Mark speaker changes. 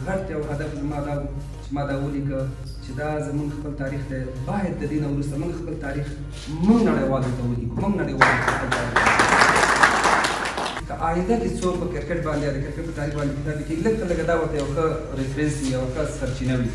Speaker 1: غټ یو هدف زما دا و چې ما دا ولیکه چې دا زموږ خپل تاریخ دی باید د دې نه وروسته موږ خپل تاریخ موږ نړیوالو ته ولیکو موږ نړیوالو ته خپل تاریخ که آینده کې څوک په کرکټ باندې یا د کرکټ په تاریخ باندې کتاب لیکي لږ تر لږه دا ورته یو ښه ریفرنس وي یو ښه سرچینه وي